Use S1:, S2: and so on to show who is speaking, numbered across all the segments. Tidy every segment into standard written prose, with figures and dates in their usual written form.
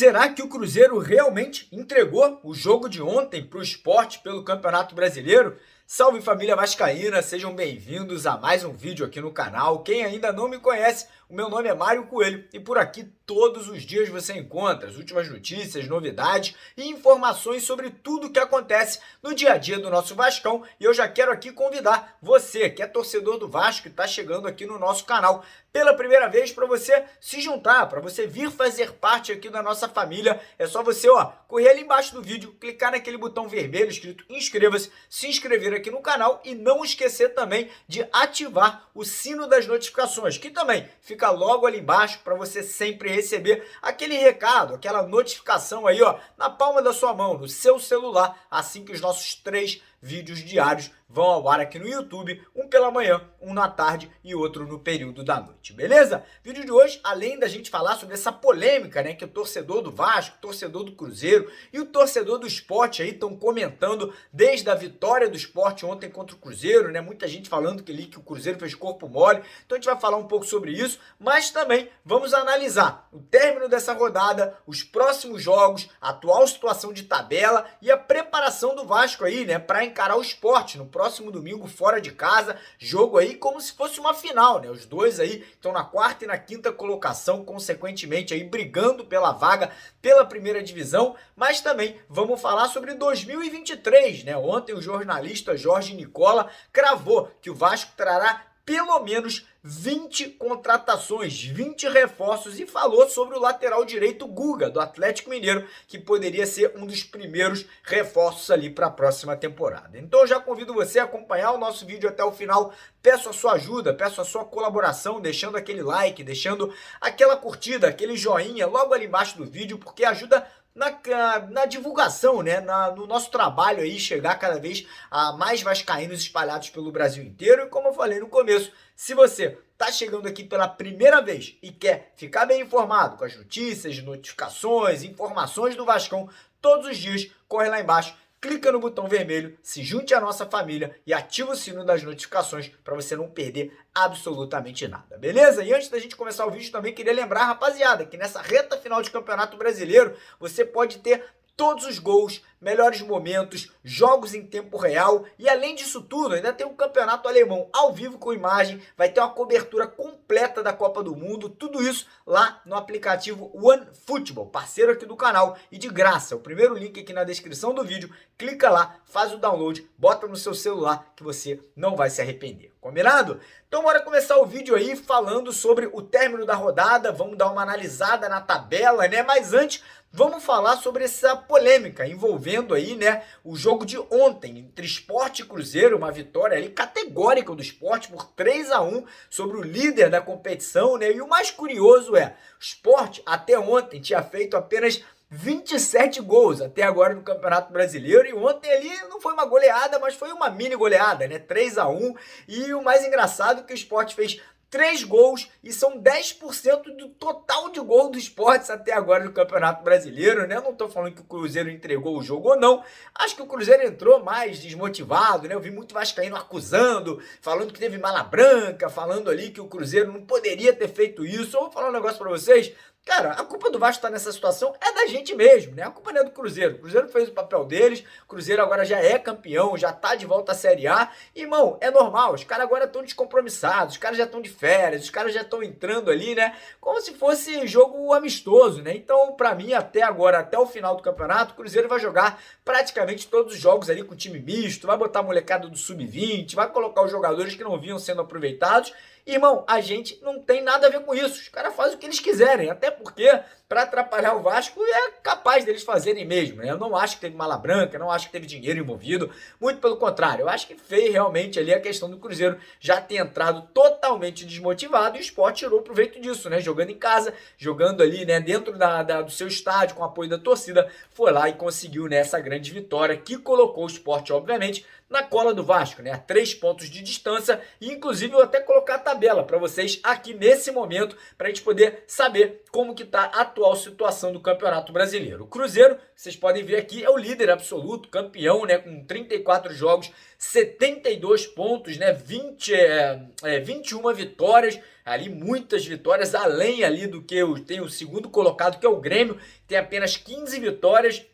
S1: Será que o Cruzeiro realmente entregou o jogo de ontem para o Sport pelo Campeonato Brasileiro? Salve família vascaína, sejam bem-vindos a mais um vídeo aqui no canal. Quem ainda não me conhece, o meu nome é Mário Coelho e por aqui todos os dias você encontra as últimas notícias, novidades e informações sobre tudo o que acontece no dia a dia do nosso Vascão. E eu já quero aqui convidar você que é torcedor do Vasco e está chegando aqui no nosso canal pela primeira vez para você se juntar, para você vir fazer parte aqui da nossa família. É só você, correr ali embaixo do vídeo, clicar naquele botão vermelho escrito inscreva-se, se inscrever aqui no canal e não esquecer também de ativar o sino das notificações, que também fica logo ali embaixo para você sempre receber aquele recado, aquela notificação aí, na palma da sua mão, no seu celular, assim que os nossos 3 vídeos diários vão ao ar aqui no YouTube, um pela manhã, um na tarde e outro no período da noite, beleza? Vídeo de hoje, além da gente falar sobre essa polêmica, né, que o torcedor do Vasco, o torcedor do Cruzeiro e o torcedor do Sport aí estão comentando desde a vitória do Sport ontem contra o Cruzeiro, né, muita gente falando que o Cruzeiro fez corpo mole, então a gente vai falar um pouco sobre isso, mas também vamos analisar o término dessa rodada, os próximos jogos, a atual situação de tabela e a preparação do Vasco aí, né, para encarar o Sport no próximo domingo fora de casa, jogo aí como se fosse uma final, né? Os dois aí estão na 4ª e na 5ª colocação, consequentemente aí brigando pela vaga pela primeira divisão, mas também vamos falar sobre 2023, né? Ontem o jornalista Jorge Nicola cravou que o Vasco trará pelo menos 20 contratações, 20 reforços e falou sobre o lateral direito Guga, do Atlético Mineiro, que poderia ser um dos primeiros reforços ali para a próxima temporada. Então eu já convido você a acompanhar o nosso vídeo até o final, peço a sua ajuda, peço a sua colaboração, deixando aquele like, deixando aquela curtida, aquele joinha logo ali embaixo do vídeo, porque ajuda na divulgação, né, no nosso trabalho aí, chegar cada vez a mais vascaínos espalhados pelo Brasil inteiro. E como eu falei no começo, se você está chegando aqui pela primeira vez e quer ficar bem informado com as notícias, notificações, informações do Vascão todos os dias, corre lá embaixo, clica no botão vermelho, se junte à nossa família e ativa o sino das notificações para você não perder absolutamente nada, beleza? E antes da gente começar o vídeo, também queria lembrar, rapaziada, que nessa reta final de Campeonato Brasileiro, você pode ter todos os gols, melhores momentos, jogos em tempo real e além disso tudo, ainda tem um campeonato alemão ao vivo com imagem, vai ter uma cobertura completa da Copa do Mundo, tudo isso lá no aplicativo OneFootball, parceiro aqui do canal e de graça. O primeiro link aqui na descrição do vídeo, clica lá, faz o download, bota no seu celular que você não vai se arrepender, combinado? Então bora começar o vídeo aí falando sobre o término da rodada, vamos dar uma analisada na tabela, né? Mas antes, vamos falar sobre essa polêmica envolvendo aí, né, o jogo de ontem entre Sport e Cruzeiro, uma vitória ali categórica do Sport por 3-1 sobre o líder da competição, né? E o mais curioso é, o Sport até ontem tinha feito apenas 27 gols até agora no Campeonato Brasileiro e ontem ali não foi uma goleada, mas foi uma mini goleada, né? 3-1 e o mais engraçado é que o Sport fez 3 gols e são 10% do total de gol do Sport até agora no Campeonato Brasileiro, né? Eu não estou falando que o Cruzeiro entregou o jogo ou não, acho que o Cruzeiro entrou mais desmotivado, né? Eu vi muito vascaíno acusando, falando que teve mala branca, falando ali que o Cruzeiro não poderia ter feito isso. Eu vou falar um negócio para vocês. Cara, a culpa do Vasco estar nessa situação é da gente mesmo, né? A culpa não é do Cruzeiro. O Cruzeiro fez o papel deles, o Cruzeiro agora já é campeão, já tá de volta à Série A. E, irmão, é normal, os caras agora estão descompromissados, os caras já estão de férias, os caras já estão entrando ali, né? Como se fosse jogo amistoso, né? Então, pra mim, até agora, até o final do campeonato, o Cruzeiro vai jogar praticamente todos os jogos ali com time misto, vai botar a molecada do Sub-20, vai colocar os jogadores que não vinham sendo aproveitados. Irmão, a gente não tem nada a ver com isso. Os caras fazem o que eles quiserem, até porque para atrapalhar o Vasco é capaz deles fazerem mesmo, né? Eu não acho que teve mala branca, não acho que teve dinheiro envolvido, muito pelo contrário. Eu acho que fez realmente ali a questão do Cruzeiro já ter entrado totalmente desmotivado e o Sport tirou proveito disso, né? Jogando em casa, jogando ali, né, dentro do seu estádio, com o apoio da torcida, foi lá e conseguiu, né, essa grande vitória que colocou o Sport, obviamente, na cola do Vasco, né? A 3 pontos de distância. E inclusive eu vou até colocar a tabela para vocês aqui nesse momento, para a gente poder saber como que está a atual situação do Campeonato Brasileiro. O Cruzeiro, vocês podem ver aqui, é o líder absoluto, campeão, né? Com 34 jogos, 72 pontos, né? 21 vitórias. Ali muitas vitórias, além ali do que tem o segundo colocado, que é o Grêmio, tem apenas 15 vitórias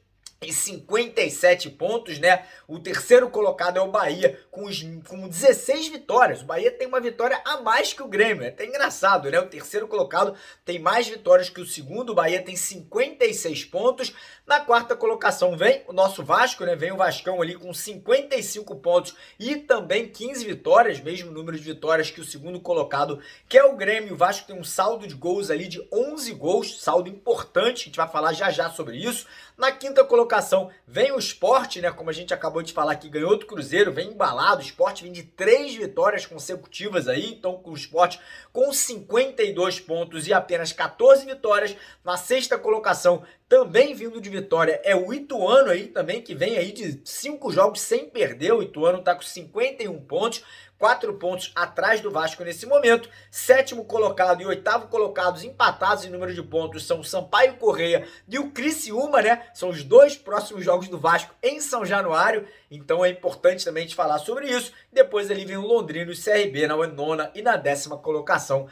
S1: e 57 pontos, né? O terceiro colocado é o Bahia com 16 vitórias. O Bahia tem uma vitória a mais que o Grêmio. É até engraçado, né? O terceiro colocado tem mais vitórias que o segundo. O Bahia tem 56 pontos. Na quarta colocação vem o nosso Vasco, né? Vem o Vascão ali com 55 pontos e também 15 vitórias, mesmo número de vitórias que o segundo colocado, que é o Grêmio. O Vasco tem um saldo de gols ali de 11 gols, saldo importante. A gente vai falar já já sobre isso. Na quinta colocação vem o Sport, né? Como a gente acabou de falar aqui, ganhou do Cruzeiro, vem embalado. O Sport vem de 3 vitórias consecutivas aí, então com o Sport com 52 pontos e apenas 14 vitórias. Na sexta colocação, também vindo de vitória, é o Ituano aí também, que vem aí de 5 jogos sem perder. O Ituano tá com 51 pontos. 4 pontos atrás do Vasco nesse momento. Sétimo colocado e oitavo colocados empatados em número de pontos são o Sampaio Corrêa e o Criciúma, né? São os dois próximos jogos do Vasco em São Januário. Então é importante também a gente falar sobre isso. Depois ali vem o Londrina e o CRB na nona e na 10ª colocação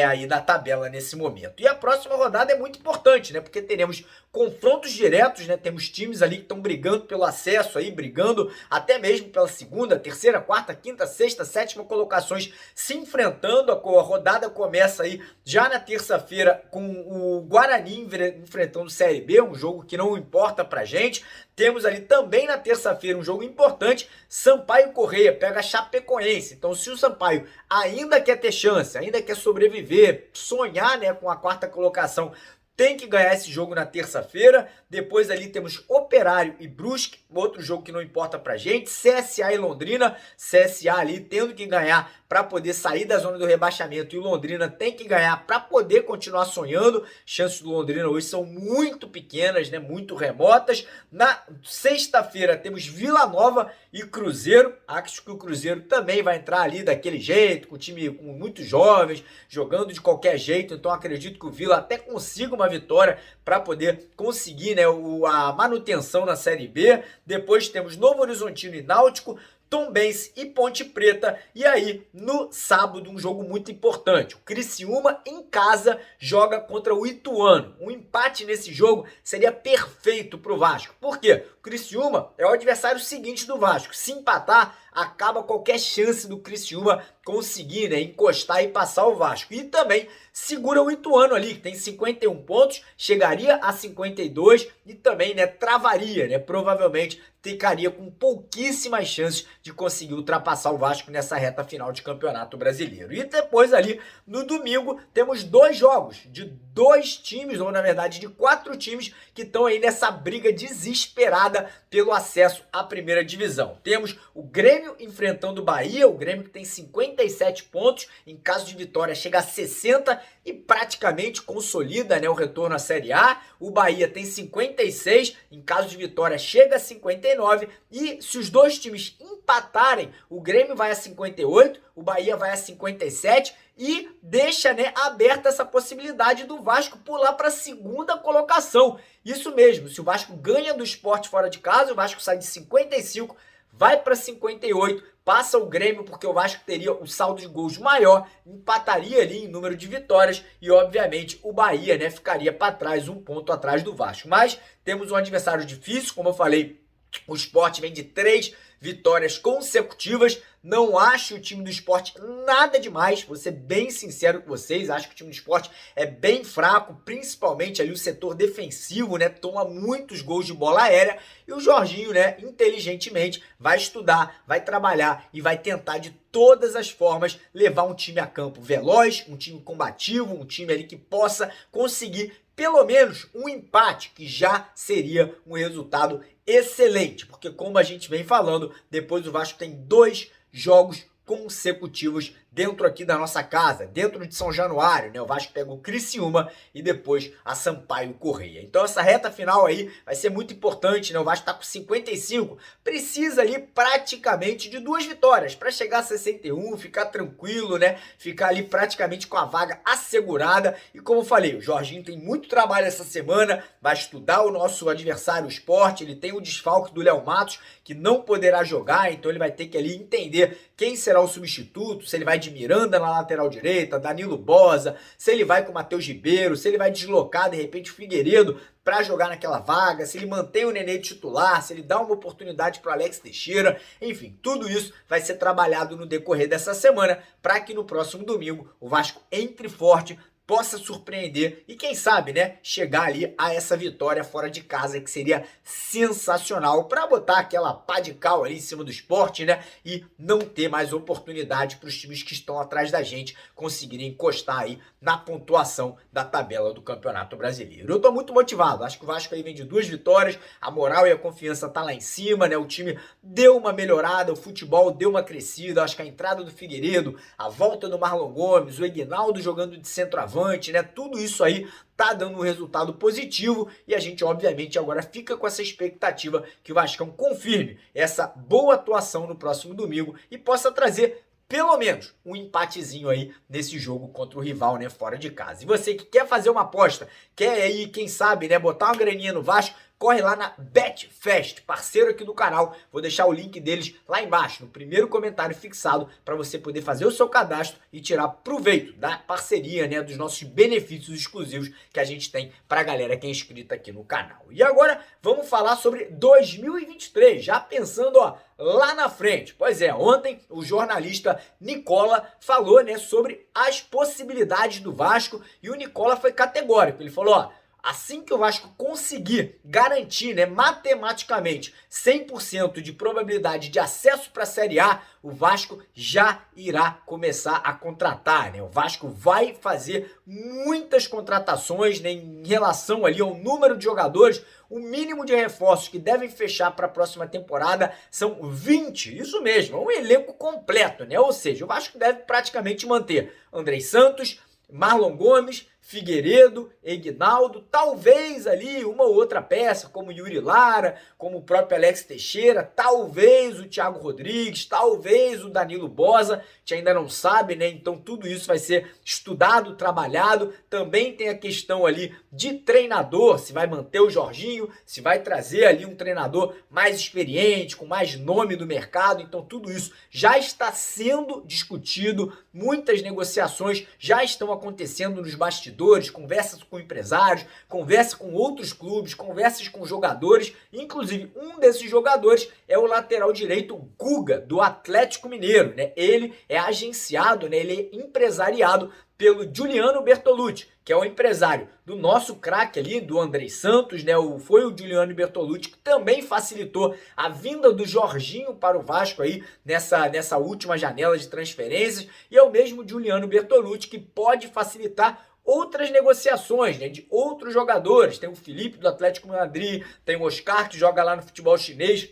S1: aí da tabela nesse momento. E a próxima rodada é muito importante, né? Porque teremos confrontos diretos, né? Temos times ali que estão brigando pelo acesso aí, brigando até mesmo pela segunda, terceira, quarta, quinta, sexta, sétima colocações se enfrentando. A rodada começa aí já na terça-feira com o Guarani enfrentando o CRB, um jogo que não importa pra gente. Temos ali também na terça-feira um jogo importante, Sampaio Corrêa pega a Chapecoense. Então se o Sampaio ainda quer ter chance, ainda quer sobreviver, sonhar, né, com a quarta colocação, tem que ganhar esse jogo na terça-feira. Depois ali temos Operário e Brusque, outro jogo que não importa pra gente. CSA e Londrina, CSA ali tendo que ganhar para poder sair da zona do rebaixamento e o Londrina tem que ganhar para poder continuar sonhando. Chances do Londrina hoje são muito pequenas, né? Muito remotas. Na sexta-feira temos Vila Nova e Cruzeiro. Acho que o Cruzeiro também vai entrar ali daquele jeito, com o time com muitos jovens, jogando de qualquer jeito. Então acredito que o Vila até consiga uma vitória para poder conseguir, né, a manutenção na Série B. Depois temos Novo Horizontino e Náutico, Tombense e Ponte Preta. E aí, no sábado, um jogo muito importante. O Criciúma, em casa, joga contra o Ituano. Um empate nesse jogo seria perfeito para o Vasco. Por quê? O Criciúma é o adversário seguinte do Vasco. Se empatar, acaba qualquer chance do Criciúma conseguir, né, encostar e passar o Vasco. E também segura o Ituano ali, que tem 51 pontos, chegaria a 52 e também, né, travaria, né, provavelmente ficaria com pouquíssimas chances de conseguir ultrapassar o Vasco nessa reta final de Campeonato Brasileiro. E depois ali, no domingo, temos 2 jogos de 2 times, ou na verdade de 4 times, que estão aí nessa briga desesperada pelo acesso à primeira divisão. Temos o Grêmio enfrentando o Bahia, o Grêmio que tem 57 pontos, em caso de vitória chega a 60 e praticamente consolida, né, o retorno à Série A. O Bahia tem 56, em caso de vitória chega a 59 e se os dois times empatarem, o Grêmio vai a 58, o Bahia vai a 57 e deixa, né, aberta essa possibilidade do Vasco pular para a segunda colocação. Isso mesmo, se o Vasco ganha do Sport fora de casa, o Vasco sai de 55, vai para 58, passa o Grêmio porque o Vasco teria o saldo de gols maior, empataria ali em número de vitórias e obviamente o Bahia, né, ficaria para trás, um ponto atrás do Vasco. Mas temos um adversário difícil, como eu falei, o Sport vem de 3 vitórias consecutivas. Não acho o time do Sport nada demais, vou ser bem sincero com vocês. Acho que o time do Sport é bem fraco, principalmente ali o setor defensivo, né? Toma muitos gols de bola aérea. E o Jorginho, né, inteligentemente, vai estudar, vai trabalhar e vai tentar de todas as formas levar um time a campo veloz, um time combativo, um time ali que possa conseguir pelo menos um empate, que já seria um resultado excelente, porque como a gente vem falando, depois o Vasco tem 2 jogos consecutivos dentro aqui da nossa casa, dentro de São Januário, né? O Vasco pega o Criciúma e depois a Sampaio Corrêa. Então essa reta final aí vai ser muito importante, né? O Vasco tá com 55, precisa ali praticamente de 2 vitórias para chegar a 61, ficar tranquilo, né? Ficar ali praticamente com a vaga assegurada. E como eu falei, o Jorginho tem muito trabalho essa semana, vai estudar o nosso adversário, o Sport, ele tem o desfalque do Léo Matos, que não poderá jogar, então ele vai ter que ali entender quem será o substituto, se ele vai de Miranda na lateral direita, Danilo Boza, se ele vai com o Matheus Ribeiro, se ele vai deslocar de repente o Figueiredo para jogar naquela vaga, se ele mantém o Nenê titular, se ele dá uma oportunidade para o Alex Teixeira, enfim, tudo isso vai ser trabalhado no decorrer dessa semana para que no próximo domingo o Vasco entre forte, possa surpreender e quem sabe, né, chegar ali a essa vitória fora de casa, que seria sensacional para botar aquela pá de cal ali em cima do Sport, né, e não ter mais oportunidade para os times que estão atrás da gente conseguirem encostar aí na pontuação da tabela do Campeonato Brasileiro. Eu tô muito motivado, acho que o Vasco aí vem de 2 vitórias, a moral e a confiança tá lá em cima, né, o time deu uma melhorada, o futebol deu uma crescida, acho que a entrada do Figueiredo, a volta do Marlon Gomes, o Eguinaldo jogando de centroavante, né? Tudo isso aí tá dando um resultado positivo e a gente obviamente agora fica com essa expectativa que o Vascão confirme essa boa atuação no próximo domingo e possa trazer pelo menos um empatezinho aí nesse jogo contra o rival, né, fora de casa. E você que quer fazer uma aposta, quer aí, quem sabe, né, botar uma graninha no Vasco, corre lá na Betfest, parceiro aqui do canal. Vou deixar o link deles lá embaixo, no primeiro comentário fixado, para você poder fazer o seu cadastro e tirar proveito da parceria, né, dos nossos benefícios exclusivos que a gente tem para a galera que é inscrita aqui no canal. E agora vamos falar sobre 2023, já pensando, ó, lá na frente. Pois é, ontem o jornalista Nicola falou, né, sobre as possibilidades do Vasco e o Nicola foi categórico. Ele falou, ó, assim que o Vasco conseguir garantir, né, matematicamente 100% de probabilidade de acesso para a Série A, o Vasco já irá começar a contratar, né? O Vasco vai fazer muitas contratações, né, em relação ali ao número de jogadores. O mínimo de reforços que devem fechar para a próxima temporada são 20, isso mesmo, é um elenco completo, né? Ou seja, o Vasco deve praticamente manter Andrei Santos, Marlon Gomes, Figueiredo, Eguinaldo, talvez ali uma ou outra peça, como Yuri Lara, como o próprio Alex Teixeira, talvez o Thiago Rodrigues, talvez o Danilo Boza, a gente ainda não sabe, né? Então tudo isso vai ser estudado, trabalhado. Também tem a questão ali de treinador, se vai manter o Jorginho, se vai trazer ali um treinador mais experiente, com mais nome do mercado. Então tudo isso já está sendo discutido, muitas negociações já estão acontecendo nos bastidores, conversas com empresários, conversa com outros clubes, conversas com jogadores, inclusive um desses jogadores é o lateral direito Guga, do Atlético Mineiro, né? Ele é agenciado, né? Ele é empresariado pelo Giuliano Bertolucci, que é o empresário do nosso craque ali, do Andrei Santos, né? Foi o Giuliano Bertolucci que também facilitou a vinda do Jorginho para o Vasco aí nessa última janela de transferências, e é o mesmo Giuliano Bertolucci que pode facilitar outras negociações, né, de outros jogadores. Tem o Felipe do Atlético Madrid, tem o Oscar que joga lá no futebol chinês.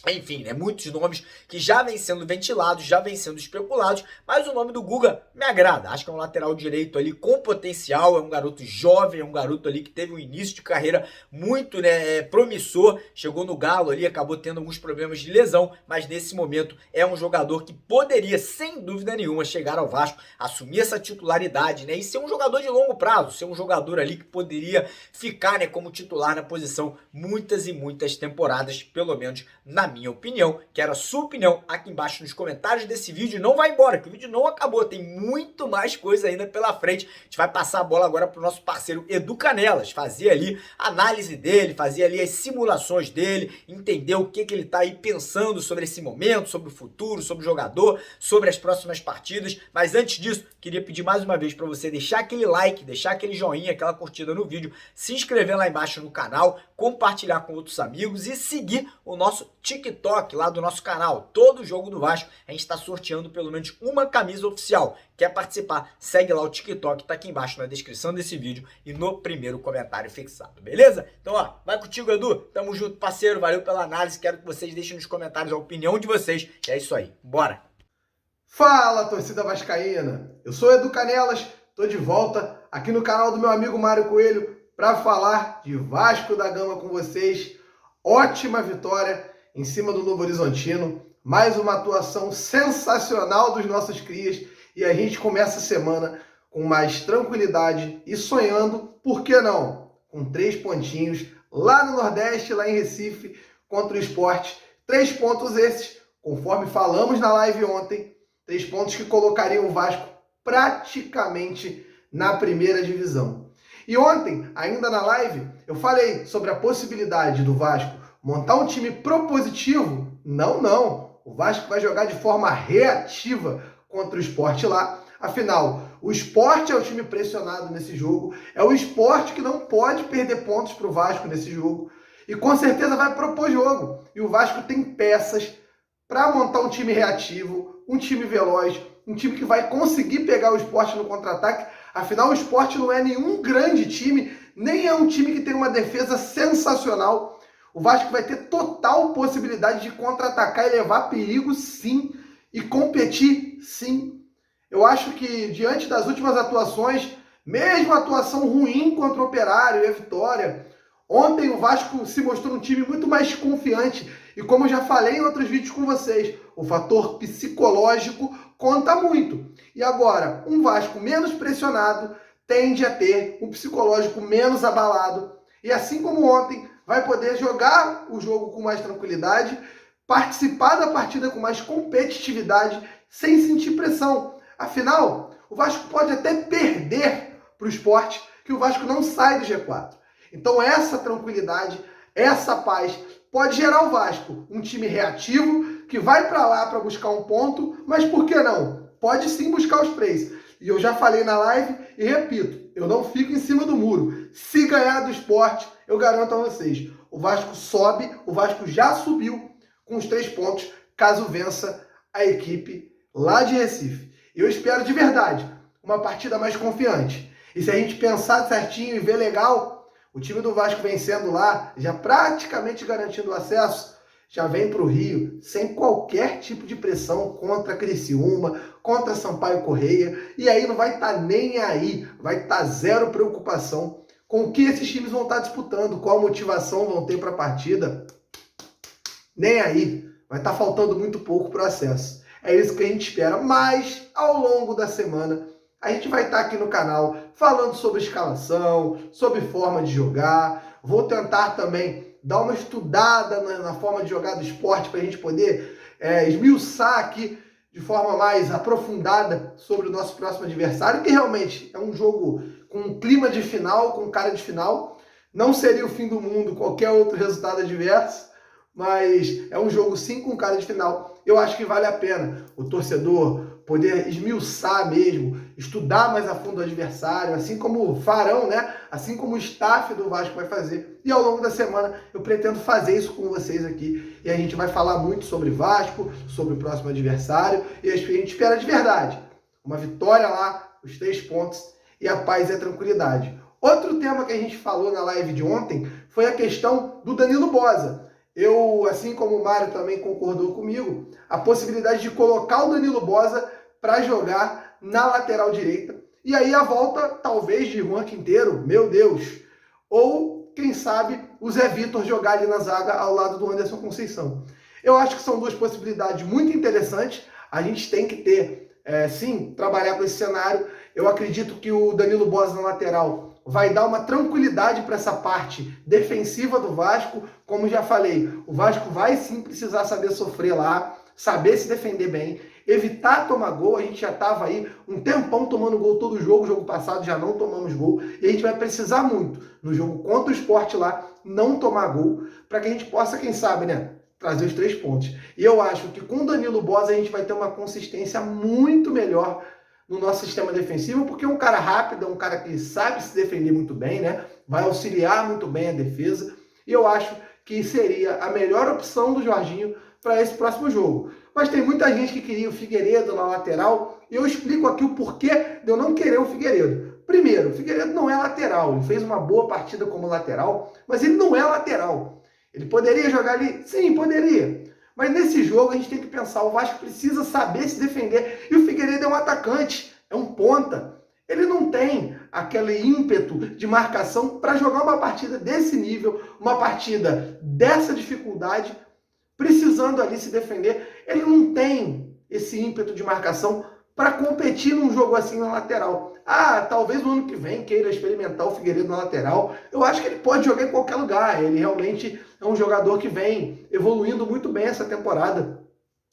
S1: Enfim, né, muitos nomes que já vêm sendo ventilados, já vêm sendo especulados, mas o nome do Guga me agrada. Acho que é um lateral direito ali com potencial, é um garoto jovem, é um garoto ali que teve um início de carreira muito, né, promissor, chegou no Galo ali, acabou tendo alguns problemas de lesão, mas nesse momento é um jogador que poderia, sem dúvida nenhuma, chegar ao Vasco, assumir essa titularidade, né, e ser um jogador de longo prazo, ser um jogador ali que poderia ficar, né, como titular na posição muitas e muitas temporadas, pelo menos na minha opinião. Quero a sua opinião aqui embaixo nos comentários desse vídeo. Não vai embora, que o vídeo não acabou, tem muito mais coisa ainda pela frente. A gente vai passar a bola agora para o nosso parceiro Edu Canelas, fazer ali a análise dele, fazer ali as simulações dele, entender o que ele está aí pensando sobre esse momento, sobre o futuro, sobre o jogador, sobre as próximas partidas. Mas antes disso, queria pedir mais uma vez para você deixar aquele like, deixar aquele joinha, aquela curtida no vídeo, se inscrever lá embaixo no canal, compartilhar com outros amigos e seguir o nosso TikTok lá do nosso canal. Todo jogo do Vasco a gente está sorteando pelo menos uma camisa oficial. Quer participar? Segue lá o TikTok, tá aqui embaixo na descrição desse vídeo e no primeiro comentário fixado, beleza? Então, ó, vai contigo, Edu. Tamo junto, parceiro. Valeu pela análise. Quero que vocês deixem nos comentários a opinião de vocês. E é isso aí. Bora!
S2: Fala, torcida vascaína! Eu sou Edu Canelas, estou de volta aqui no canal do meu amigo Mário Coelho para falar de Vasco da Gama com vocês. Ótima vitória em cima do Novo Horizontino, mais uma atuação sensacional dos nossos crias e a gente começa a semana com mais tranquilidade e sonhando, por que não? Com 3 pontinhos lá no Nordeste, lá em Recife, contra o Sport. 3 pontos esses, conforme falamos na live ontem, 3 pontos que colocariam o Vasco praticamente na primeira divisão. E ontem, ainda na live, eu falei sobre a possibilidade do Vasco montar um time propositivo. Não. O Vasco vai jogar de forma reativa contra o Sport lá. Afinal, o Sport é o time pressionado nesse jogo. É o Sport que não pode perder pontos para o Vasco nesse jogo. E com certeza vai propor jogo. E o Vasco tem peças para montar um time reativo, um time veloz, um time que vai conseguir pegar o Sport no contra-ataque. Afinal, o Sport não é nenhum grande time, nem é um time que tem uma defesa sensacional. O Vasco vai ter total possibilidade de contra-atacar e levar perigo, sim, e competir, sim. Eu acho que, diante das últimas atuações, mesmo a atuação ruim contra o Operário e a vitória, ontem o Vasco se mostrou um time muito mais confiante. E como eu já falei em outros vídeos com vocês, o fator psicológico conta muito. E agora, um Vasco menos pressionado tende a ter um psicológico menos abalado. E assim como ontem, vai poder jogar o jogo com mais tranquilidade, participar da partida com mais competitividade, sem sentir pressão. Afinal, o Vasco pode até perder para o Sport, que o Vasco não sai do G4. Então essa tranquilidade, essa paz, pode gerar o Vasco um time reativo, que vai para lá para buscar um ponto, mas por que não? Pode sim buscar os 3. E eu já falei na live e repito, eu não fico em cima do muro. Se ganhar do Sport, eu garanto a vocês, o Vasco sobe, o Vasco já subiu com os 3 pontos, caso vença a equipe lá de Recife. Eu espero de verdade uma partida mais confiante. E se a gente pensar certinho e ver legal, o time do Vasco vencendo lá, já praticamente garantindo o acesso, já vem para o Rio sem qualquer tipo de pressão contra Criciúma, contra Sampaio Corrêa, e aí não vai estar nem aí, vai estar zero preocupação com o que esses times vão estar disputando, qual motivação vão ter para a partida, nem aí, vai estar faltando muito pouco para o acesso. É isso que a gente espera, mas ao longo da semana a gente vai estar aqui no canal falando sobre escalação, sobre forma de jogar. Vou tentar também dar uma estudada na forma de jogar do Sport para a gente poder esmiuçar aqui de forma mais aprofundada sobre o nosso próximo adversário, que realmente é um jogo com um clima de final, com cara de final. Não seria o fim do mundo qualquer outro resultado adverso, mas é um jogo sim com cara de final. Eu acho que vale a pena o torcedor poder esmiuçar mesmo, estudar mais a fundo o adversário, assim como o Farão, né? Assim como o staff do Vasco vai fazer. E ao longo da semana eu pretendo fazer isso com vocês aqui. E a gente vai falar muito sobre Vasco, sobre o próximo adversário. E a gente espera de verdade uma vitória lá, os 3 pontos e a paz e a tranquilidade. Outro tema que a gente falou na live de ontem foi a questão do Danilo Boza. Eu, assim como o Mário também concordou comigo, a possibilidade de colocar o Danilo Boza para jogar na lateral direita. E aí a volta, talvez, de Juan Quinteiro, meu Deus. Ou, quem sabe, o Zé Vitor jogar ali na zaga ao lado do Anderson Conceição. Eu acho que são 2 possibilidades muito interessantes. A gente tem que ter, sim, trabalhar com esse cenário. Eu acredito que o Danilo Boza na lateral vai dar uma tranquilidade para essa parte defensiva do Vasco. Como já falei, o Vasco vai sim precisar saber sofrer lá, saber se defender bem, evitar tomar gol. A gente já estava aí um tempão tomando gol todo jogo passado já não tomamos gol, e a gente vai precisar muito, no jogo contra o Sport lá, não tomar gol, para que a gente possa, quem sabe, né, trazer os 3 pontos. E eu acho que com o Danilo Boza a gente vai ter uma consistência muito melhor no nosso sistema defensivo, porque é um cara rápido, é um cara que sabe se defender muito bem, né? Vai auxiliar muito bem a defesa, e eu acho que seria a melhor opção do Jorginho para esse próximo jogo. Mas tem muita gente que queria o Figueiredo na lateral, e eu explico aqui o porquê de eu não querer o Figueiredo. Primeiro, o Figueiredo não é lateral, ele fez uma boa partida como lateral, mas ele não é lateral. Ele poderia jogar ali? Sim, poderia. Mas nesse jogo a gente tem que pensar, o Vasco precisa saber se defender. E o Figueiredo é um atacante, é um ponta. Ele não tem aquele ímpeto de marcação para jogar uma partida desse nível, uma partida dessa dificuldade, precisando ali se defender. Ele não tem esse ímpeto de marcação para competir num jogo assim na lateral. Talvez no ano que vem queira experimentar o Figueiredo na lateral. Eu acho que ele pode jogar em qualquer lugar. Ele realmente é um jogador que vem evoluindo muito bem essa temporada.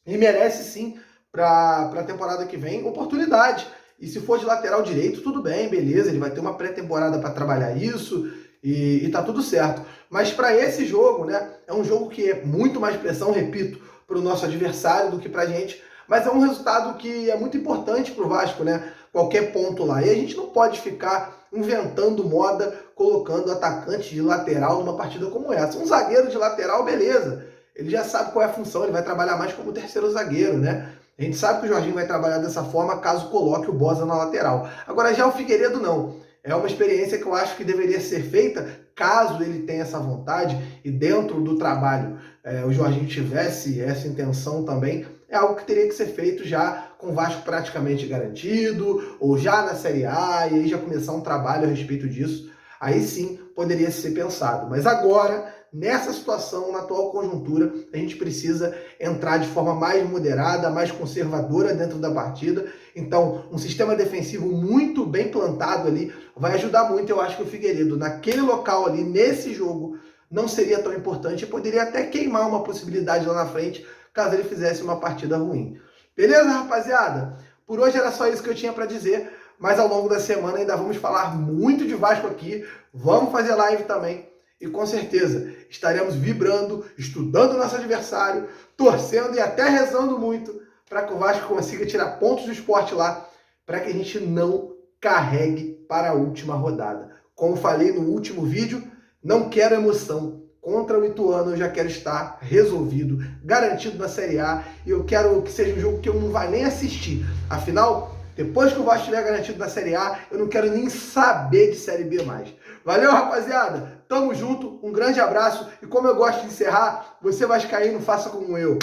S2: E merece sim, para a temporada que vem, oportunidade. E se for de lateral direito, tudo bem, beleza. Ele vai ter uma pré-temporada para trabalhar isso e tá tudo certo. Mas para esse jogo, né, é um jogo que é muito mais pressão, repito, para o nosso adversário do que para a gente. Mas é um resultado que é muito importante para o Vasco, né? Qualquer ponto lá. E a gente não pode ficar inventando moda, colocando atacante de lateral numa partida como essa. Um zagueiro de lateral, beleza. Ele já sabe qual é a função, ele vai trabalhar mais como terceiro zagueiro, né? A gente sabe que o Jorginho vai trabalhar dessa forma caso coloque o Boza na lateral. Agora já o Figueiredo não. É uma experiência que eu acho que deveria ser feita caso ele tenha essa vontade e dentro do trabalho o Jorginho tivesse essa intenção também. É algo que teria que ser feito já com o Vasco praticamente garantido, ou já na Série A, e aí já começar um trabalho a respeito disso. Aí sim poderia ser pensado. Mas agora, nessa situação, na atual conjuntura, a gente precisa entrar de forma mais moderada, mais conservadora dentro da partida. Então, um sistema defensivo muito bem plantado ali vai ajudar muito. Eu acho que o Figueiredo, naquele local ali, nesse jogo, não seria tão importante e poderia até queimar uma possibilidade lá na frente, caso ele fizesse uma partida ruim. Beleza, rapaziada? Por hoje era só isso que eu tinha para dizer, mas ao longo da semana ainda vamos falar muito de Vasco aqui, vamos fazer live também e com certeza estaremos vibrando, estudando nosso adversário, torcendo e até rezando muito para que o Vasco consiga tirar pontos do Sport lá, para que a gente não carregue para a última rodada. Como falei no último vídeo, não quero emoção. Contra o Ituano eu já quero estar resolvido, garantido na Série A, e eu quero que seja um jogo que eu não vá nem assistir. Afinal, depois que o Vasco estiver garantido na Série A, eu não quero nem saber de Série B mais. Valeu, rapaziada? Tamo junto, um grande abraço, e como eu gosto de encerrar, você vascaíno, faça como eu.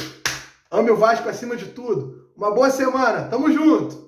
S2: Ame o Vasco acima de tudo. Uma boa semana, tamo junto!